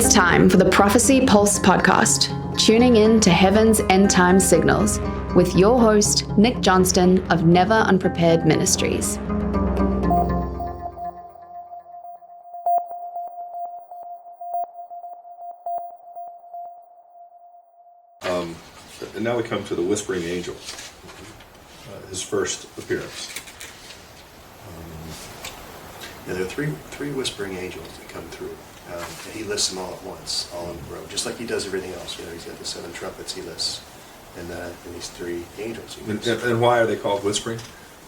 It's time for the Prophecy Pulse podcast, tuning in to heaven's end time signals with your host, Nick Johnston of Never Unprepared Ministries. And now we come to the Whispering Angel, his first appearance. There are three whispering angels that come through. And he lists them all at once, all in a row, just like he does everything else. You know, he's got the 7 trumpets he lists, and these 3 angels. And why are they called whispering?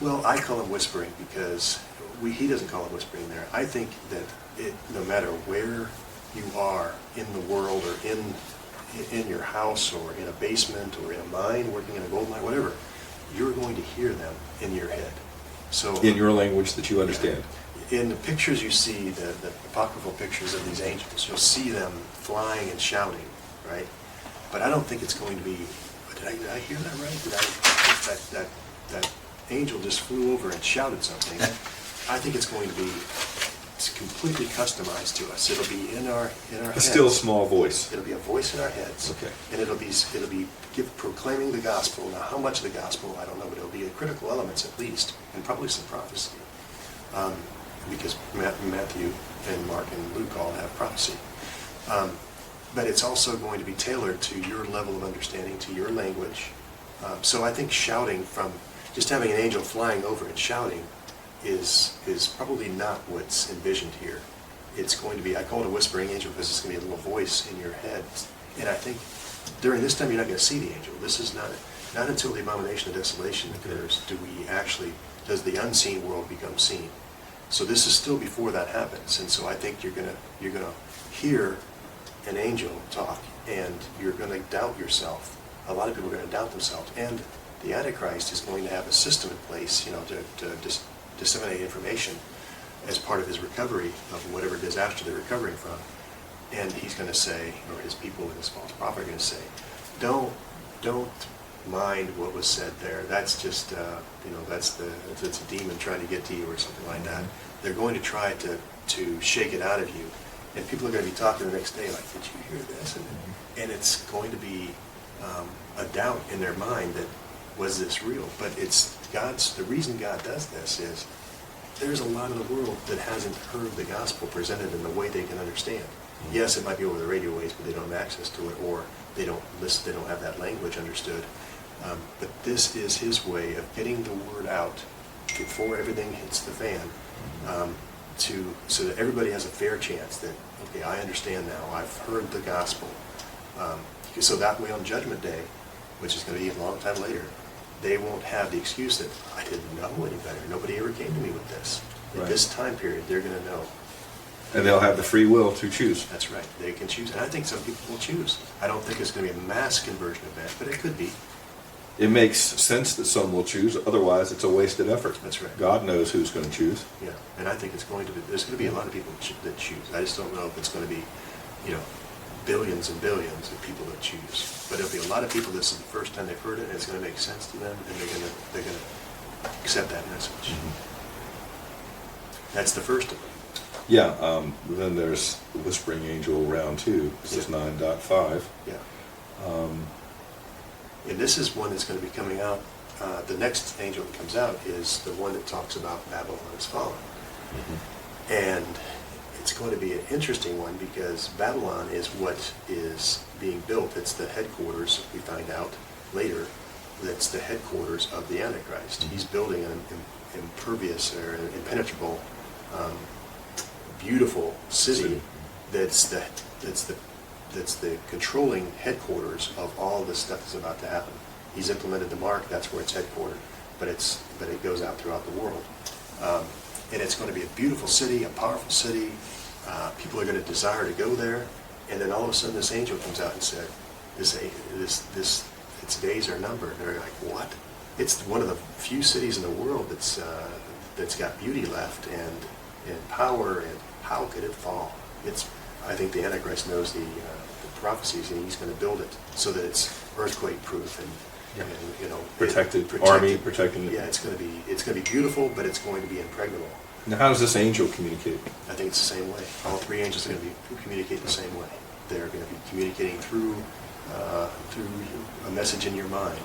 Well, I call them whispering because he doesn't call it whispering there. I think that no matter where you are in the world or in your house or in a basement or in a mine, working in a gold mine, whatever, you're going to hear them in your head. So in your language that you understand. In the pictures you see, the apocryphal pictures of these angels, you'll see them flying and shouting, right? But I don't think it's going to be, did I hear that right? That angel just flew over and shouted something. I think it's going to be completely customized to us. It'll be in our heads. A still small voice. It'll be a voice in our heads. Okay. And it'll be proclaiming the gospel. Now, how much of the gospel, I don't know, but it'll be critical elements at least, and probably some prophecy. Because Matthew and Mark and Luke all have prophecy. But it's also going to be tailored to your level of understanding, to your language. So I think shouting from, just having an angel flying over and shouting is probably not what's envisioned here. It's going to be, I call it a whispering angel because it's going to be a little voice in your head. And I think during this time you're not going to see the angel. This is not until the abomination of desolation occurs does the unseen world become seen. So this is still before that happens, and so I think you're gonna hear an angel talk, and you're gonna doubt yourself. A lot of people are gonna doubt themselves, and the Antichrist is going to have a system in place, to disseminate information as part of his recovery of whatever disaster they're recovering from. And he's going to say, or his people and his false prophet are going to say, don't mind what was said there. That's just, it's a demon trying to get to you or something like that. They're going to try to shake it out of you. And people are going to be talking the next day like, did you hear this? And it's going to be a doubt in their mind that, was this real? But the reason God does this is there's a lot of the world that hasn't heard the gospel presented in the way they can understand. Yes, it might be over the radio waves, but they don't have access to it, or they don't have that language understood. But this is his way of getting the word out before everything hits the fan, so that everybody has a fair chance that, okay, I understand now, I've heard the gospel. So that way on Judgment Day, which is going to be a long time later, they won't have the excuse that I didn't know any better. Nobody ever came to me with this. At this time period, they're going to know. And they'll have the free will to choose. That's right. They can choose. And I think some people will choose. I don't think it's going to be a mass conversion event, but it could be. It makes sense that some will choose. Otherwise, it's a wasted effort. That's right. God knows who's going to choose. Yeah. And I think there's going to be a lot of people that choose. I just don't know if it's going to be, billions and billions of people that choose. But there'll be a lot of people, this is the first time they've heard it, and it's going to make sense to them, and they're going to accept that message. That's the first of them. Yeah, then there's the Whispering Angel round 2. This is 9.5. Yeah. And this is one that's going to be coming out. The next angel that comes out is the one that talks about Babylon has fallen. And it's going to be an interesting one because Babylon is what is being built. It's the headquarters, we find out later, that's the headquarters of the Antichrist. He's building an impervious or an impenetrable, beautiful city that's the controlling headquarters of all this stuff that's about to happen. He's implemented the mark, that's where it's headquartered, but it goes out throughout the world. And it's going to be a beautiful city, a powerful city. People are going to desire to go there, and then all of a sudden this angel comes out and said, its days are numbered. And they're like, what? It's one of the few cities in the world that's got beauty left and power, and how could it fall? I think the Antichrist knows the prophecies, and he's going to build it so that it's earthquake-proof and protected army protecting it. Yeah, it's going to be beautiful, but it's going to be impregnable. Now, how does this angel communicate? I think it's the same way. All three angels are going to be communicate the same way. They're going to be communicating through a message in your mind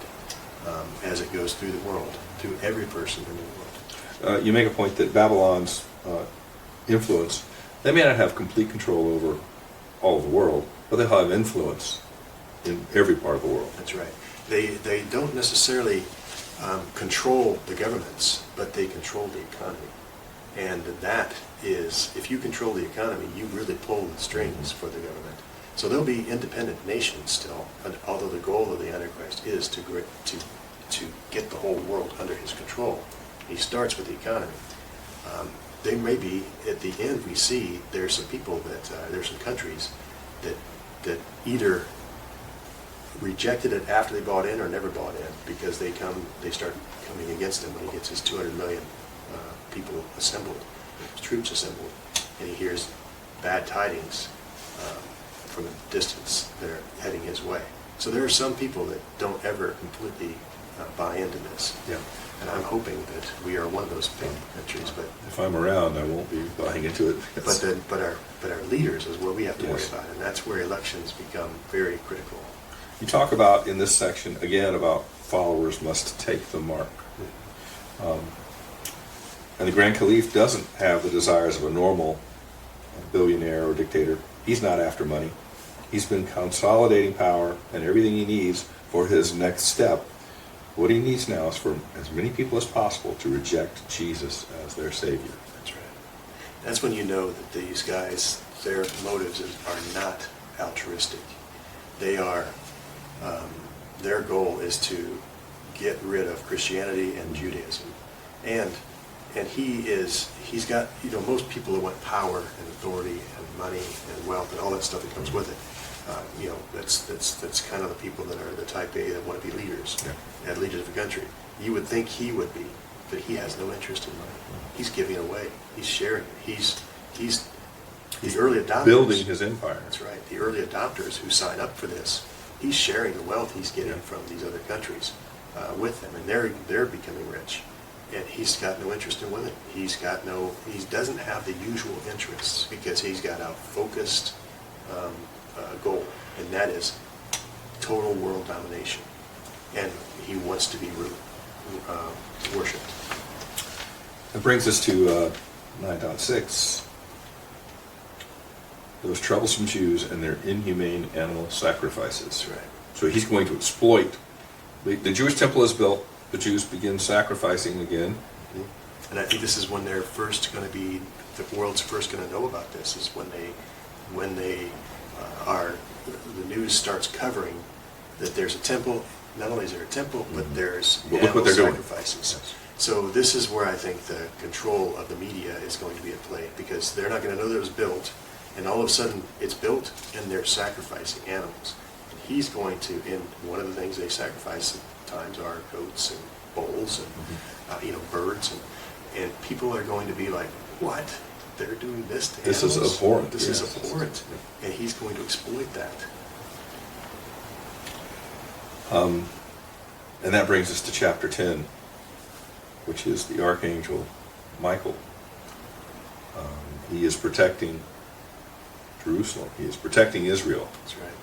as it goes through the world, through every person in the world. You make a point that Babylon's influence, they may not have complete control over all of the world, but they'll have influence in every part of the world. That's right. They don't necessarily control the governments, but they control the economy. And that is, if you control the economy, you really pull the strings for the government. So they'll be independent nations still, although the goal of the Antichrist is to get the whole world under his control. He starts with the economy. They may be, at the end we see, there's some people that, there's some countries that either rejected it after they bought in or never bought in, because they start coming against him when he gets his 200 million people assembled, his troops assembled, and he hears bad tidings from a distance that are heading his way. So there are some people that don't ever completely buy into this. Yeah. And I'm hoping that we are one of those big countries. But if I'm around, I won't be buying into it. But our leaders is what we have to worry Yes. about, and that's where elections become very critical. You talk about, in this section, again, about followers must take the mark. And the Grand Caliph doesn't have the desires of a normal billionaire or dictator. He's not after money. He's been consolidating power and everything he needs for his next step. What he needs now is for as many people as possible to reject Jesus as their Savior. That's right. That's when you know that these guys, their motives are not altruistic. They are, their goal is to get rid of Christianity and Judaism. And he's got, most people that want power and authority and money and wealth and all that stuff that comes with it. That's kind of the people that are the type A that want to be leaders, and leaders of the country. You would think he would be, but he has no interest in money. He's giving it away. He's sharing it. He's the early adopters. Building his empire. That's right. The early adopters who sign up for this, he's sharing the wealth he's getting from these other countries with them, and they're becoming rich. And he's got no interest in women. He doesn't have the usual interests because he's got a focused goal, and that is total world domination. And he wants to be worshipped. That brings us to 9.6. Those troublesome Jews and their inhumane animal sacrifices. That's right. So he's going to exploit. The Jewish temple is built. The Jews begin sacrificing again. And I think this is when they're first going to be, the world's first going to know about this, is when they are, the news starts covering that there's a temple. Not only is there a temple, but there's animal sacrifices. Yes. So this is where I think the control of the media is going to be at play, because they're not going to know that it was built, and all of a sudden it's built and they're sacrificing animals. And he's going to, and one of the things they sacrifice at times are goats and bulls and birds, and people are going to be like, what? They're doing this to This animals? is abhorrent. This Yes. is abhorrent. And he's going to exploit that. And that brings us to chapter 10, which is the archangel Michael. He is protecting Jerusalem. He is protecting Israel. That's right.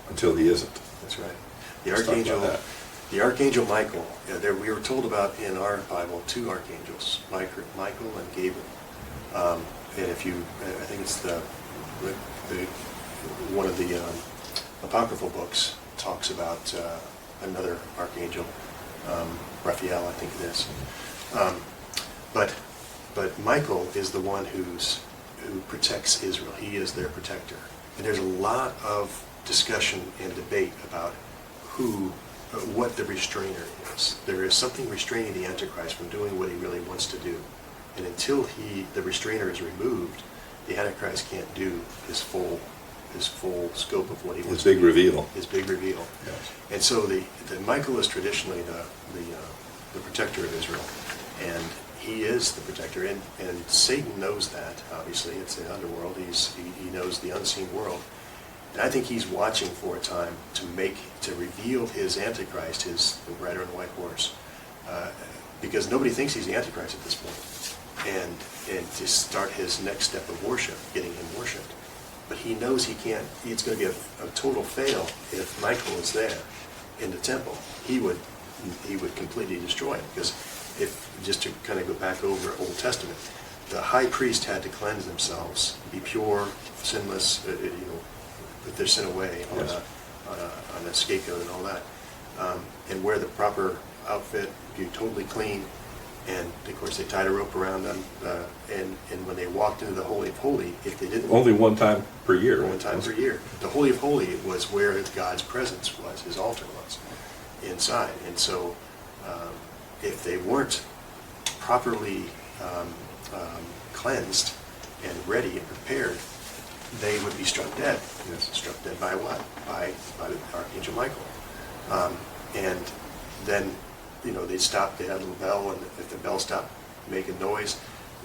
Until he isn't. That's right. Let's talk about that. The archangel Michael. We were told about in our Bible 2 archangels, Michael and Gabriel. And I think it's one of the apocryphal books talks about another archangel, Raphael, I think it is. But Michael is the one who protects Israel. He is their protector. And there's a lot of discussion and debate about what the restrainer is. There is something restraining the Antichrist from doing what he really wants to do. And until the restrainer is removed, the Antichrist can't do his full scope of what he wants to do. His big reveal. Yes. And so the Michael is traditionally the protector of Israel. And he is the protector. And Satan knows that, obviously. It's the underworld. He knows the unseen world. And I think he's watching for a time to reveal his Antichrist, the rider on the white horse, because nobody thinks he's the Antichrist at this point. and to start his next step of worship, getting him worshipped. But he knows he can't, it's going to be a total fail if Michael is there in the temple. He would completely destroy it, because just to kind of go back over Old Testament, the high priest had to cleanse themselves, be pure, sinless, put their sin away on a scapegoat and all that, and wear the proper outfit, be totally clean. And of course, they tied a rope around them, and when they walked into the Holy of Holies, if they didn't, Only one time per year. one time per year, the Holy of Holies was where God's presence was, His altar was, inside. And so, if they weren't properly cleansed and ready and prepared, they would be struck dead. Yes. Struck dead by what? By the Archangel Michael. And then, they'd stop, they had a little bell, and if the bell stopped making noise,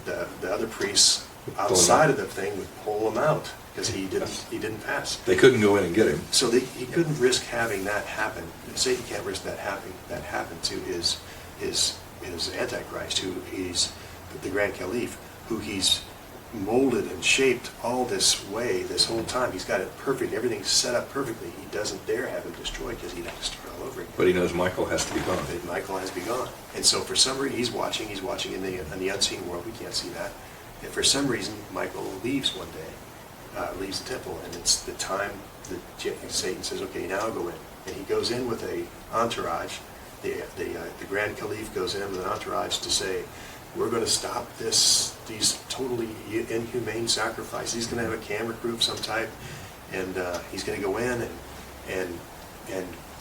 the other priests outside of the thing would pull him out, because he didn't pass. They couldn't go in and get him. So he couldn't risk having that happen. Satan can't risk that happen to his Antichrist, who he's the Grand Caliph, who he's molded and shaped all this way this whole time. He's got it perfect. Everything's set up perfectly. He doesn't dare have him destroyed, because he'd have to start all over again. But he knows Michael has to be gone. But Michael has begun. And so for some reason, he's watching in the unseen world. We can't see that. And for some reason, Michael leaves one day, leaves the temple, and it's the time that Satan says, okay, now I'll go in. And he goes in with a entourage. The Grand Caliph goes in with an entourage to say, we're going to stop these totally inhumane sacrifices. He's going to have a camera crew of some type, and he's going to go in, and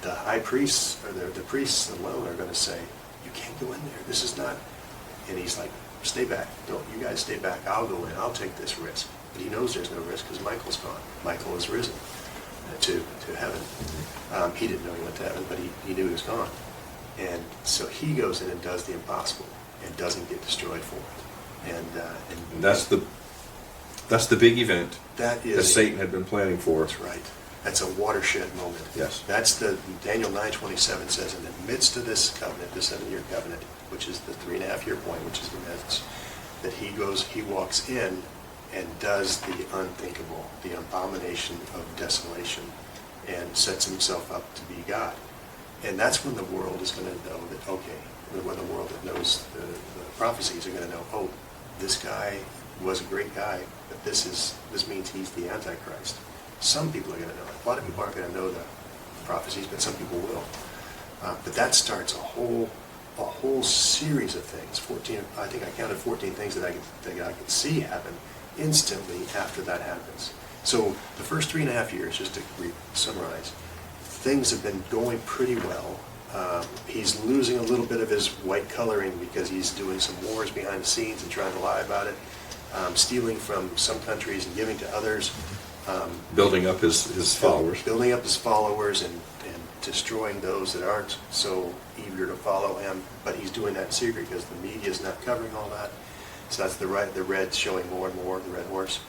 the high priests, or the priests alone, are going to say, you can't go in there. This is not. And he's like, stay back. Don't you guys stay back. I'll go in. I'll take this risk. But he knows there's no risk, because Michael's gone. Michael is risen to heaven. He didn't know he went to heaven, but he knew he was gone. And so he goes in and does the impossible, and doesn't get destroyed for it. And that's the big event that Satan had been planning for. That's right. That's a watershed moment. Yes. That's Daniel 9:27 says, in the midst of this covenant, the 7-year covenant, which is the 3.5-year point, which is the midst, that he walks in and does the unthinkable, the abomination of desolation, and sets himself up to be God. And that's when the world is going to know that, okay, when the world that knows the prophecies are going to know, oh, this guy was a great guy, but this means he's the Antichrist. Some people are going to know it. A lot of people aren't going to know the prophecies, but some people will. But that starts a whole series of things. 14, I think I counted 14 things that I could see happen instantly after that happens. So the first 3.5 years, just to summarize, things have been going pretty well. He's losing a little bit of his white coloring, because he's doing some wars behind the scenes and trying to lie about it, stealing from some countries and giving to others. Building up his followers. Building up his followers and destroying those that aren't so eager to follow him. But he's doing that in secret, because the media is not covering all that. So that's the red showing more and more, the red horse.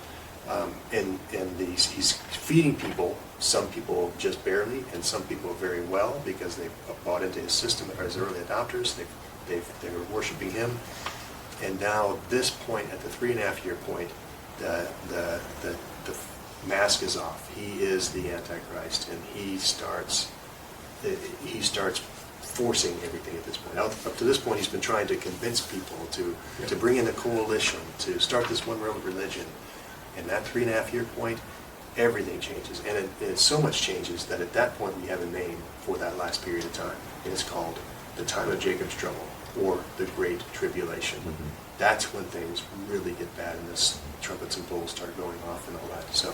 And he's feeding people, some people just barely, and some people very well, because they've bought into his system as early adopters. They're worshiping him. And now this point, at the 3.5-year point, the mask is off. He is the Antichrist, and he starts forcing everything at this point. Up to this point, he's been trying to convince people to bring in a coalition, to start this one world religion. And that 3.5-year point, everything changes. And it so much changes that at that point we have a name for that last period of time. And it's called the time of Jacob's trouble, or the Great Tribulation. Mm-hmm. That's when things really get bad, and this trumpets and bowls start going off and all that. So,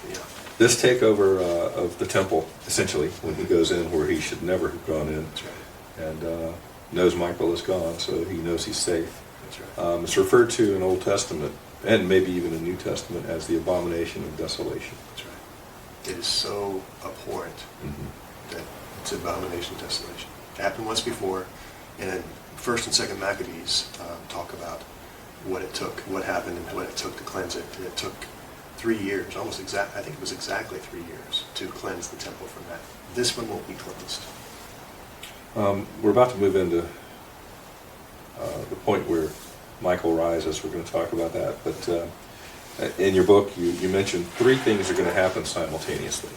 yeah. This takeover of the temple, essentially, when he goes in where he should never have gone in, That's right. and knows Michael is gone, so he knows he's safe. That's right. It's referred to in Old Testament, and maybe even in New Testament, as the abomination of desolation. That's right. It is so abhorrent that it's an abomination of desolation. It happened once before, and then 1st and 2nd Maccabees talk about what it took, what happened, and what it took to cleanse it. And it took 3 years, I think it was exactly 3 years, to cleanse the temple from that. This one won't be cleansed. We're about to move into the point where Michael rises. We're going to talk about that. But in your book, you mentioned three things are going to happen simultaneously.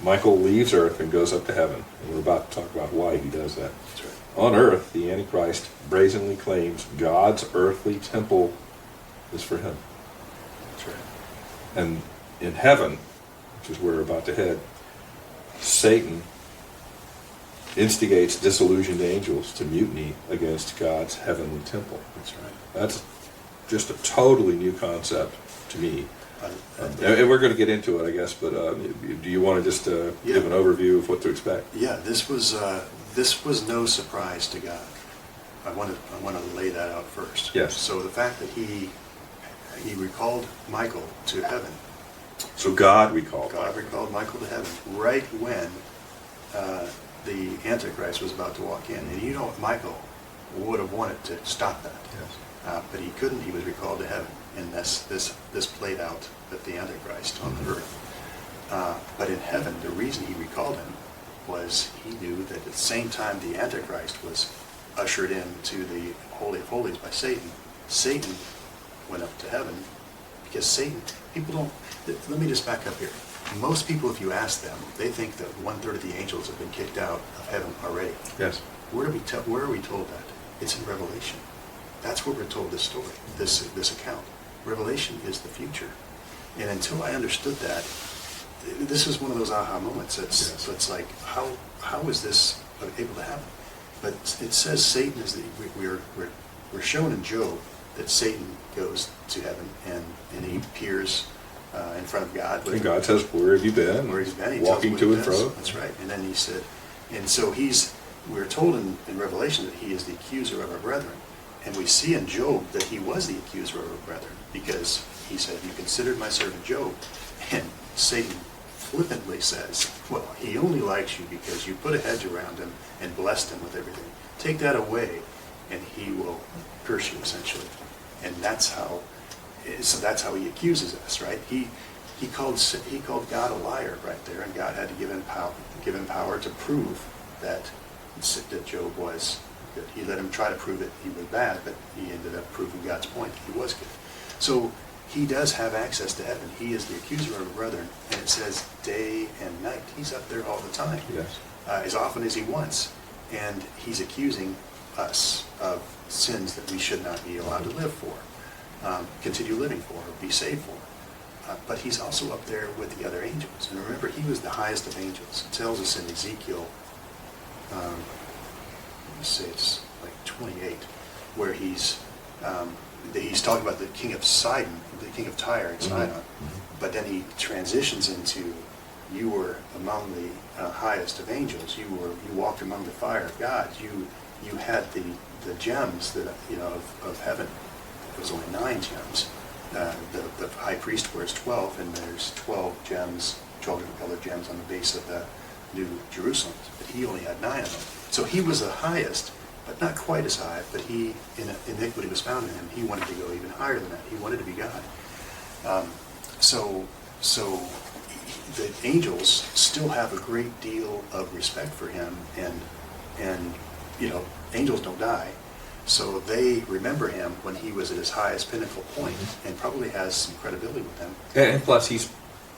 Michael leaves earth and goes up to heaven, and we're about to talk about why he does that. That's right. On earth, the Antichrist brazenly claims God's earthly temple is for him. That's right. And in heaven, which is where we're about to head, Satan instigates disillusioned angels to mutiny against God's heavenly temple. That's right. That's just a totally new concept to me. And And we're going to get into it, I guess, but do you want to just give an overview of what to expect? yeah, this was no surprise to God. I want to lay that out first. Yes. So the fact that he recalled Michael to heaven. So God recalled. God recalled Michael to heaven right when the Antichrist was about to walk in. And you know what, Michael would have wanted to stop that. Yes. But he couldn't. He was recalled to heaven. And this played out with the Antichrist on the earth. But in heaven, the reason he recalled him was he knew that at the same time the Antichrist was ushered into the Holy of Holies by Satan, Satan went up to heaven because Satan, people don't, let me just back up here. Most people, if you ask them, they think that 1/3 of the angels have been kicked out of heaven already. Yes. Where are we told that? It's in Revelation. That's where we're told this story, this account. Revelation is the future. And until I understood that, this is one of those aha moments. It's like, how is this able to happen? But it says Satan is we're shown in Job that Satan goes to heaven and he appears in front of God. And God says, "Where have you been?" Where he's been. He walking tells to what and he does. fro. That's right. And then he said, and so we're told in Revelation that he is the accuser of our brethren. And we see in Job that he was the accuser of our brethren because he said, "You considered my servant Job." And Satan flippantly says, "Well, he only likes you because you put a hedge around him and blessed him with everything. Take that away and he will curse you," essentially. And that's how he accuses us, right? He called God a liar right there, and God had to give him power to prove that Job was good. He let him try to prove it he was bad, but he ended up proving God's point that he was good. So he does have access to heaven. He is the accuser of our brethren, and it says day and night. He's up there all the time, Yes. as often as he wants, and he's accusing us of sins that we should not be allowed to live for, continue living for, or be saved for. But he's also up there with the other angels. And remember, he was the highest of angels. It tells us in Ezekiel, let's say it's like 28, where he's talking about the king of Sidon, the king of Tyre and Sidon. But then he transitions into, you were among the highest of angels. You walked among the fire of God. You had the gems that of heaven. It was only 9 gems. The high priest wears 12, and there's 12 gems, 12 different colored gems on the base of the New Jerusalem. But he only had 9 of them. So he was the highest, but not quite as high. But iniquity was found in him. He wanted to go even higher than that. He wanted to be God. So the angels still have a great deal of respect for him, and angels don't die. So they remember him when he was at his highest pinnacle point, and probably has some credibility with them. And plus, he's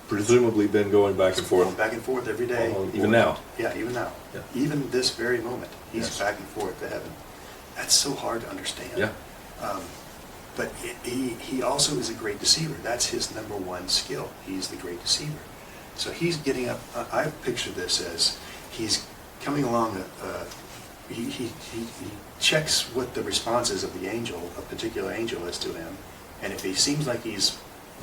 presumably been going back and forth. Going back and forth every day. Even now. Yeah, even now. Yeah. Even this very moment, he's Yes. back and forth to heaven. That's so hard to understand. Yeah. But he also is a great deceiver. That's his number one skill. He's the great deceiver. So he's getting up. I picture this as he's coming along. He checks what the response is of the angel, a particular angel, is to him, and if he seems like he's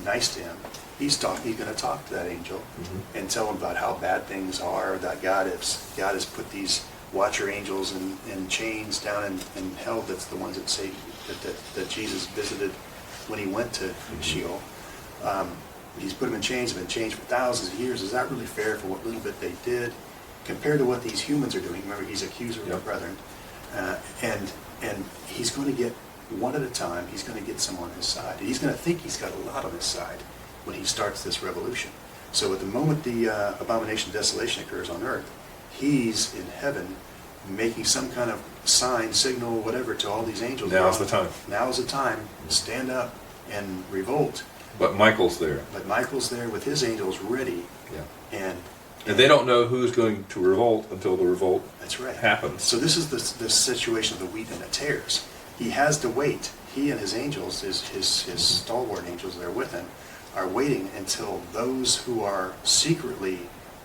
nice to him, he's going to talk to that angel and tell him about how bad things are, that God has put these watcher angels in chains down in hell. That's the ones that Jesus visited when he went to Sheol. He's put them in chains, have been chained for thousands of years. Is that really fair for what little bit they did compared to what these humans are doing? Remember, he's accuser of the brethren. And he's going to get one at a time. He's going to get some on his side. He's going to think he's got a lot on his side when he starts this revolution. So at the moment the abomination of desolation occurs on earth, he's in heaven making some kind of sign, signal, whatever, to all these angels. Now's the time. Now's the time. Stand up and revolt. But Michael's there. But Michael's there with his angels ready. Yeah. And they don't know who's going to revolt until the revolt that's right. happens. So this is the situation of the wheat and the tares. He has to wait. He and his angels, his stalwart angels that are with him, are waiting until those who are secretly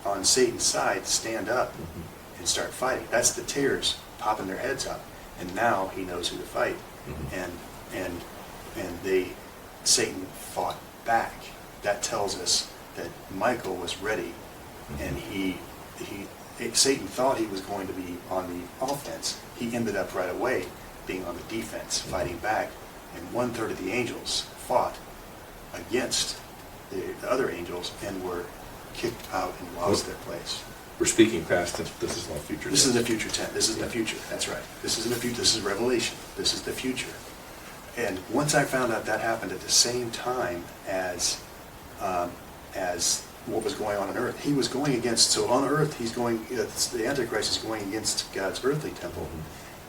on Satan's side stand up and start fighting. That's the tares popping their heads up, and now he knows who to fight. And Satan fought back. That tells us that Michael was ready, and Satan thought he was going to be on the offense. He ended up right away being on the defense, fighting back, and 1/3 of the angels fought against the other angels and were kicked out and lost their place. We're speaking past tense. This is not future This tense. is the future tense. This is the future. That's right. This is the future. This is Revelation. This is the future. And once I found out that happened at the same time as what was going on earth, he was going against. So on earth, the Antichrist is going against God's earthly temple,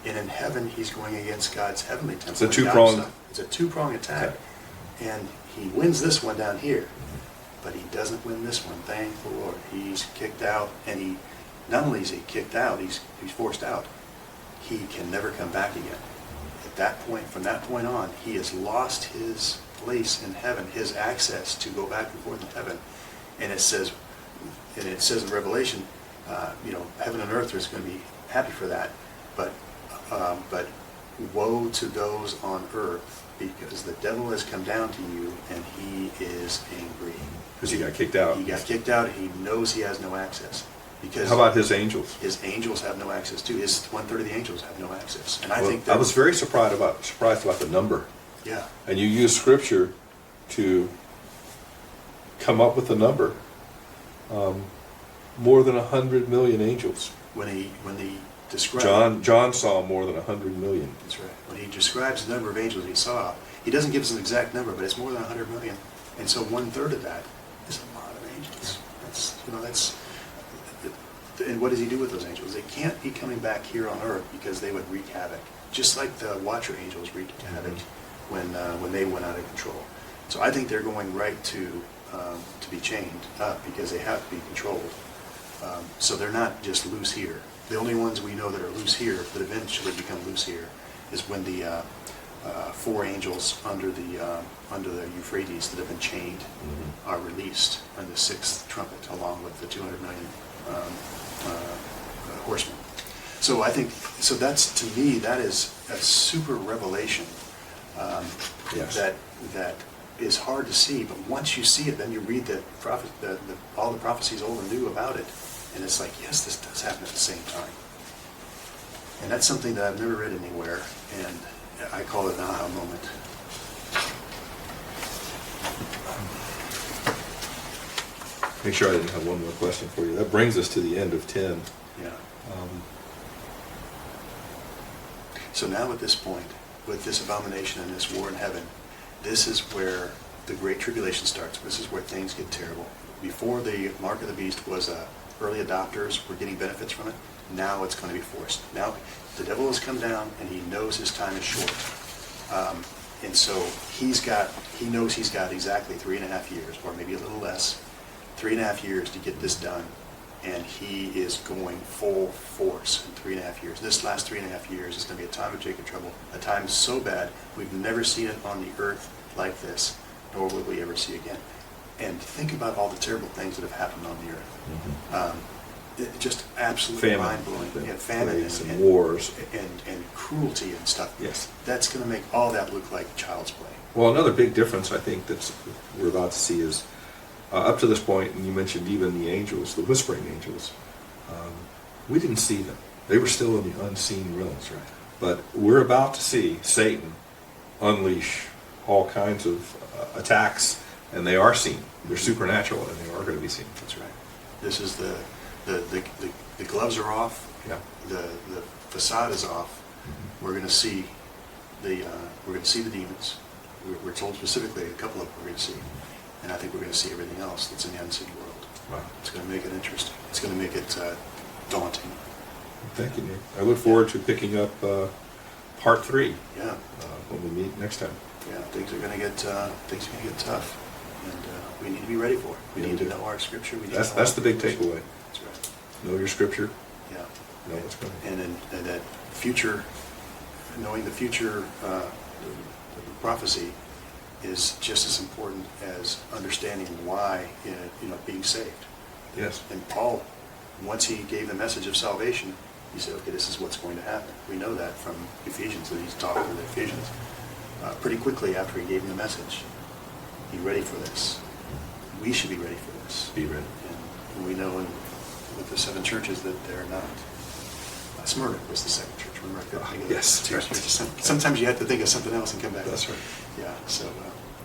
and in heaven, he's going against God's heavenly temple. It's a two-pronged. It's a two-pronged attack, and he wins this one down here. But he doesn't win this one, thank the Lord. He's kicked out, and not only is he kicked out, he's forced out. He can never come back again. At that point, from that point on, he has lost his place in heaven, his access to go back and forth in heaven. And it says in Revelation, heaven and earth is going to be happy for that. But woe to those on earth, because the devil has come down to you, and he is angry. Because he got kicked out. He got kicked out. He knows he has no access. Because how about his angels? His angels have no access too. His 1/3 of the angels have no access. And I was very surprised about the number. Yeah. And you use Scripture to come up with a number. More than 100 million angels. When he describes John saw more than 100 million. That's right. When he describes the number of angels he saw, he doesn't give us an exact number, but it's more than 100 million. And so 1/3 of that is a lot of angels. And what does he do with those angels? They can't be coming back here on earth because they would wreak havoc, just like the Watcher angels wreaked havoc when they went out of control. So I think they're going right to be chained up because they have to be controlled. So they're not just loose here. The only ones we know that are loose here, that eventually become loose here, is when the 4 angels under the Euphrates that have been chained are released on the 6th trumpet, along with the 200 million horsemen. So I think, that's, to me, that is a super revelation that is hard to see. But once you see it, then you read all the prophecies old and new about it, and it's like, yes, this does happen at the same time. And that's something that I've never read anywhere, and I call it an aha moment. Make sure I didn't have one more question for you. That brings us to the end of 10. Yeah. So now at this point, with this abomination and this war in heaven, this is where the Great Tribulation starts. This is where things get terrible. Before the mark of the beast was early adopters were getting benefits from it. Now it's going to be forced. Now the devil has come down, and he knows his time is short. And so he knows he's got exactly 3.5 years, or maybe a little less, 3.5 years to get this done. And he is going full force in 3.5 years. This last 3.5 years is going to be a time of Jacob trouble, a time so bad we've never seen it on the earth like this, nor will we ever see again. And think about all the terrible things that have happened on the earth. Just absolutely mind-blowing. Famine and wars. And cruelty and stuff. Yes. That's going to make all that look like child's play. Well, another big difference I think we're about to see is up to this point, and you mentioned even the angels, the whispering angels, we didn't see them. They were still in the unseen realms. Right. But we're about to see Satan unleash all kinds of attacks, and they are seen. They're supernatural, and they are going to be seen. That's right. This is the gloves are off. Yeah. The facade is off. We're going to see the demons. We're told specifically a couple of them we're going to see. And I think we're going to see everything else that's in the unseen world. Wow. It's going to make it interesting. It's going to make it daunting. Thank you, Nick. I look forward to picking up part 3 Yeah, when we meet next time. yeah, things are gonna get tough, and we need to be ready for it. We Yeah, need we to do. know our scripture. We need That's to know the our big scripture. takeaway. That's right. Know your scripture. Yeah. Know what's coming. And that future, knowing the future the prophecy is just as important as understanding why, being saved. Yes. And Paul, once he gave the message of salvation, he said, okay, this is what's going to happen. We know that from Ephesians, that he's talking to the Ephesians. Pretty quickly after he gave them the message, be ready for this. We should be ready for this. Be ready. And we know with the 7 churches that they're not. Smyrna was the 2nd church. Remember, I couldn't think of Yes. the 2 churches. Sometimes you have to think of something else and come back. That's right. Yeah.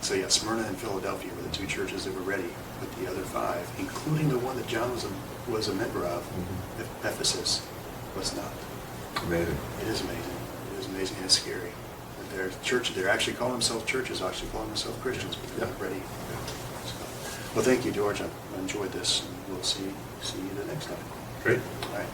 So yeah, Smyrna and Philadelphia were the 2 churches that were ready, but the other 5, including the one that John was a member of, Mhm. Ephesus, was not. Amazing. It is amazing. It is amazing and it's scary. That their churches, they're actually calling themselves churches, actually calling themselves Christians, but they're not ready. So, well, thank you, George. I enjoyed this, and we'll see you the next time. Great. All right.